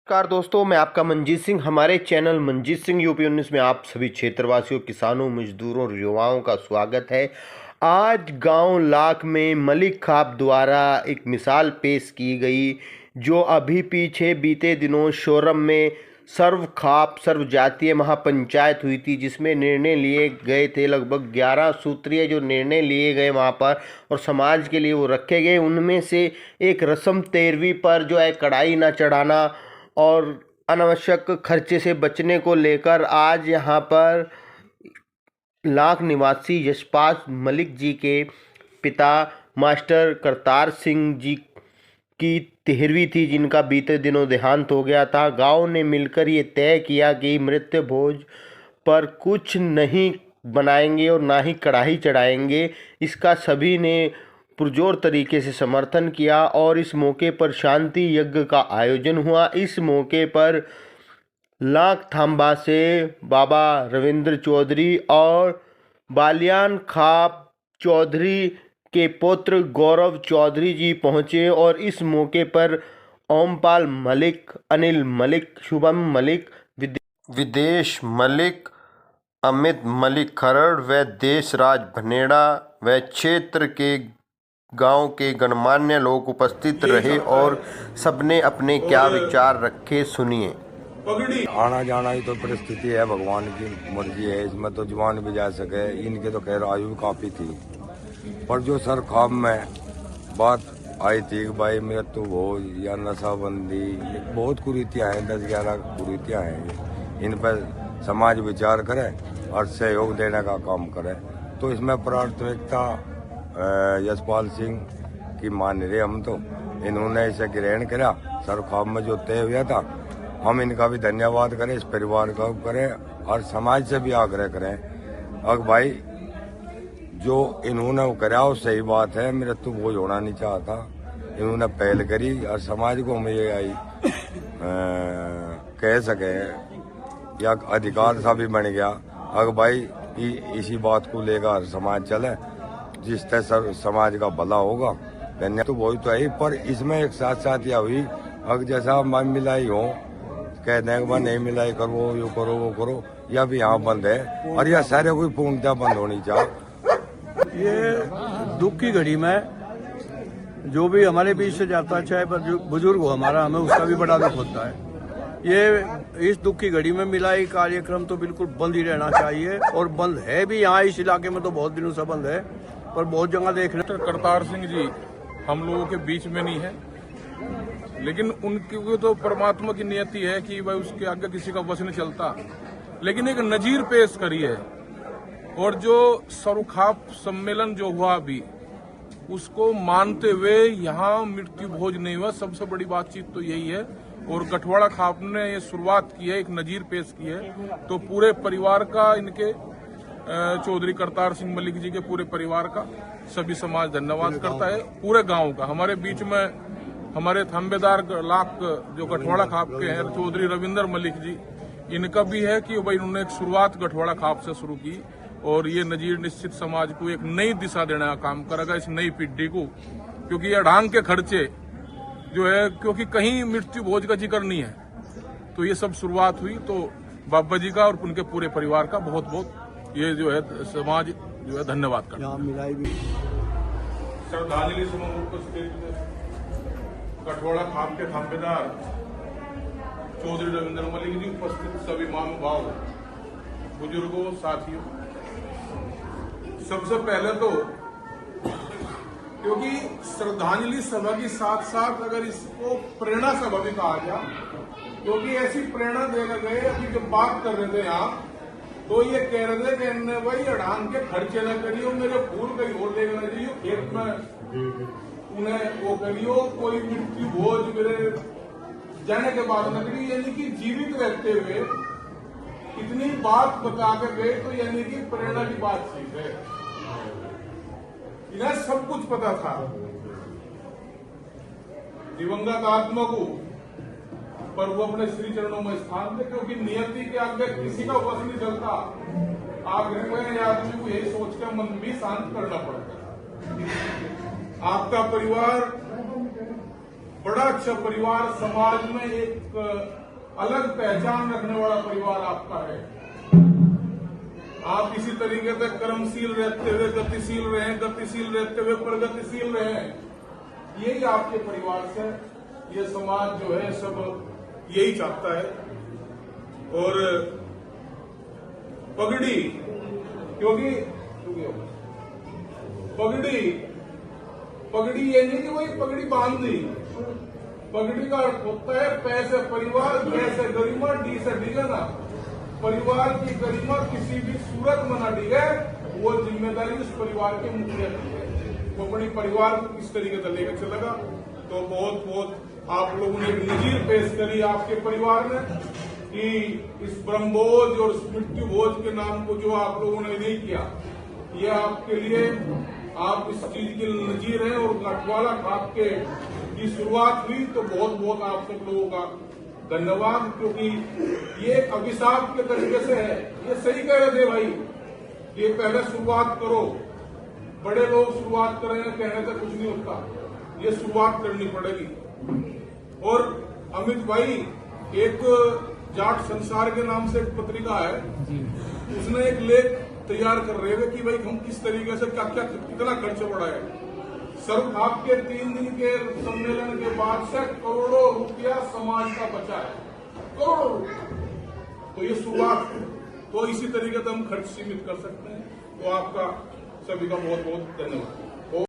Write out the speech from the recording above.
नमस्कार दोस्तों, मैं आपका मंजीत सिंह। हमारे चैनल मंजीत सिंह यूपी 19 में आप सभी क्षेत्रवासियों, किसानों, मजदूरों और युवाओं का स्वागत है। आज गांव लाख में मलिक खाप द्वारा एक मिसाल पेश की गई, जो अभी पीछे बीते दिनों शोरम में सर्व खाप सर्व जातीय महापंचायत हुई थी, जिसमें निर्णय लिए गए थे। लगभग 11 सूत्रीय जो निर्णय लिए गए वहाँ पर और समाज के लिए वो रखे गए। उनमें से एक रस्म 13वीं पर जो है कढ़ाई ना चढ़ाना और अनावश्यक खर्चे से बचने को लेकर आज यहाँ पर लाख निवासी यशपाल मलिक जी के पिता मास्टर करतार सिंह जी की 13वीं थी, जिनका बीते दिनों देहांत हो गया था। गांव ने मिलकर ये तय किया कि मृत्यु भोज पर कुछ नहीं बनाएंगे और ना ही कढ़ाई चढ़ाएंगे। इसका सभी ने पुरजोर तरीके से समर्थन किया और इस मौके पर शांति यज्ञ का आयोजन हुआ। इस मौके पर लाख थाम्बा से बाबा रविंद्र चौधरी और बालियान खाप चौधरी के पुत्र गौरव चौधरी जी पहुंचे और इस मौके पर ओमपाल मलिक, अनिल मलिक, शुभम मलिक, विदेश मलिक, अमित मलिक खरड़ व देशराज भनेड़ा व क्षेत्र के गांव के गणमान्य लोग उपस्थित रहे और सबने अपने क्या विचार रखे, सुनिए। आना जाना ही तो परिस्थिति है, भगवान की मर्जी है। इसमें तो जवान भी जा सके, इनके तो खैर आयु काफी थी। पर जो सर ख्वाब में बात आई थी कि भाई मृत्यु भोज या नशाबंदी, बहुत कुरीतियां हैं, 10-11 कुरीतियां हैं। इन पर समाज विचार करे और सहयोग देने का काम करे। तो इसमें प्राथमिकता यशपाल सिंह की मान रहे हम तो, इन्होंने इसे ग्रहण करा। सर ख्वाब में जो तय हुआ था, हम इनका भी धन्यवाद करें, इस परिवार का करें और समाज से भी आग्रह करें। अब भाई जो इन्होंने वो करा वो सही बात है, मृत्यु भोज होना नहीं चाहता, इन्होंने पहल करी और समाज को हम ये आई कह सके या अधिकार सा भी बन गया। अगर भाई इसी बात को लेकर समाज चले, जिस तरह समाज का भला होगा। धन्यवाद तो वही तो है, पर इसमें एक साथ साथ यह हुई, अगर जैसा मन मिलाई हो, कह दें कि नहीं मिलाई करो, यो करो वो करो, यह भी यहाँ बंद है और यह सारे कोई पूर्णतः बंद होनी चाहिए। ये दुख की घड़ी में जो भी हमारे बीच से जाता है, चाहे बुजुर्ग हो हमारा, हमें उसका भी बड़ा दुख होता है। ये इस दुख की घड़ी में मिलाई कार्यक्रम तो बिल्कुल बंद ही रहना चाहिए और बंद है भी। यहाँ इस इलाके में तो बहुत दिनों से बंद है, पर बहुत जगह देख रहे हैं। करतार सिंह जी हम लोगों के बीच में नहीं है, लेकिन उनकी तो परमात्मा की नियति है कि भाई उसके आगे किसी का वश नहीं चलता। लेकिन एक नजीर पेश करी है और जो सर्वखाप सम्मेलन जो हुआ अभी, उसको मानते हुए यहाँ मृत्यु भोज नहीं हुआ। सबसे बड़ी बातचीत तो यही है। और गठवाड़ा खाप ने ये शुरुआत की है, एक नजीर पेश की है। तो पूरे परिवार का, इनके चौधरी करतार सिंह मलिक जी के पूरे परिवार का सभी समाज धन्यवाद करता है, पूरे गांव का। हमारे बीच में हमारे थाम्बेदार लाख जो गठवाड़ा खाप के हैं चौधरी रविंद्र मलिक जी, इनका भी है कि भाई उन्होंने एक शुरुआत गठवाड़ा खाप से शुरू की और ये नजीर निश्चित समाज को एक नई दिशा देने का काम करेगा, इस नई पीढ़ी को। क्योंकि ये ढांग के खर्चे जो है, क्योंकि कहीं मृत्यु भोज का जिक्र नहीं है, तो ये सब शुरुआत हुई। तो बाबा जी का और उनके पूरे परिवार का बहुत बहुत ये जो है समाज जो है धन्यवाद करता है। श्रद्धांजलि समूह उपस्थित गठवाड़ा खाप के थाम्बेदार चौधरी रविंद्र मलिक जी, उपस्थित सभी महानुभाव, बुजुर्गों, साथियों, सबसे पहले तो क्योंकि श्रद्धांजलि सभा के साथ साथ अगर इसको प्रेरणा सभा भी कहा गया, क्योंकि ऐसी प्रेरणा देकर गए। अभी जब बात कर रहे थे आप, तो ये कह रहे थे कि भाई अड़ान के खर्चे न करियो, मेरे फूल कहीं और लेकर न जाइयो, खेत में उन्हें वो करियो, कोई मृत्यु भोज मेरे जाने के बाद न करियो। यानी कि जीवित रहते हुए इतनी बात बता के गए, तो यानी कि प्रेरणा की बात ठीक है। इन्हें सब कुछ पता था दिवंगत आत्मा को, पर वो अपने श्री चरणों में स्थान दे, क्योंकि नियति के आगे किसी का वश नहीं चलता। आखिर आदमी को यही सोचकर मन भी शांत करना पड़ता है। आपका परिवार बड़ा अच्छा परिवार, समाज में एक अलग पहचान रखने वाला परिवार आपका है। आप इसी तरीके से कर्मशील रहते हुए गतिशील रहें, गतिशील रहते हुए प्रगतिशील रहें, यही आपके परिवार से ये समाज जो है सब यही चाहता है। और पगड़ी, क्योंकि पगड़ी ये नहीं कि वही पगड़ी बांध दी, पगड़ी का अर्थ होता है पैसे परिवार, पैसे गरिमा, डी से डिगना। परिवार की गरिमा किसी भी सूरत में न डिगे, वो जिम्मेदारी उस परिवार के मुखिया की है। वो अपने परिवार को किस तरीके से लेकर चलेगा। तो बहुत बहुत आप लोगों ने एक नजीर पेश करी आपके परिवार में कि इस ब्रह्मभोज और मृत्यु भोज के नाम को जो आप लोगों ने नहीं किया, ये आपके लिए आप इस चीज के नजीर हैं। और गठवाला खाप के की शुरुआत हुई तो बहुत बहुत आप सब लोगों का धन्यवाद, क्योंकि ये अभिशाप के तरीके से है। ये सही कह रहे थे भाई, ये पहले शुरुआत करो। बड़े लोग शुरुआत करेंगे, कहने से कुछ नहीं होता, ये शुरुआत करनी पड़ेगी। और अमित भाई, एक जाट संसार के नाम से एक पत्रिका है, उसने एक लेख तैयार कर रहे थे कि भाई हम किस तरीके से क्या क्या कितना खर्च बढ़ा है। सर्वखाप के 3 दिन के सम्मेलन के बाद से करोड़ों रुपया समाज का बचा है, करोड़ों रुपया। तो ये शुरुआत है, तो इसी तरीके से हम खर्च सीमित कर सकते हैं। तो आपका सभी का बहुत बहुत धन्यवाद।